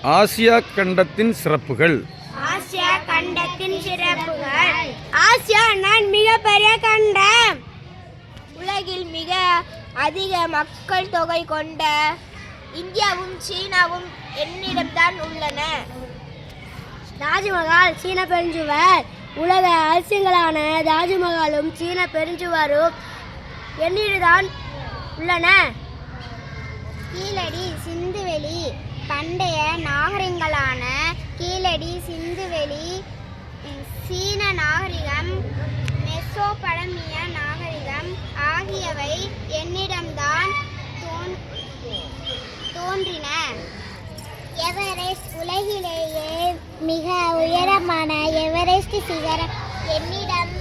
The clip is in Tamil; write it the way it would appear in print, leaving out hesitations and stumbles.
ஆசியா கண்டத்தின் சிறப்புகள். ஆசியா கண்டத்தின் சிறப்புகள். ஆசியா நான் மிகப்பெரிய கண்டம். உலகில் மிக அதிக மக்கள் தொகை கொண்ட இந்தியாவும் சீனாவும் என்னிடம்தான் உள்ளன. தாஜ்மஹால் சீன பெருஞ்சுவர். உலக அதிசயங்களான தாஜ்மஹாலும் சீன பெருஞ்சுவரும் என்னிடம்தான் உள்ளன. கீழடி சிந்துவெளி. பண்டைய நாகரிகங்களான கீழடி சிந்துவெளி சீன நாகரிகம் மெசோபடமிய நாகரிகம் ஆகியவை என்னிடம்தான் தோன்றின. எவரெஸ்ட். உலகிலேயே மிக உயரமான எவரெஸ்ட் சிகரம் என்னிடம்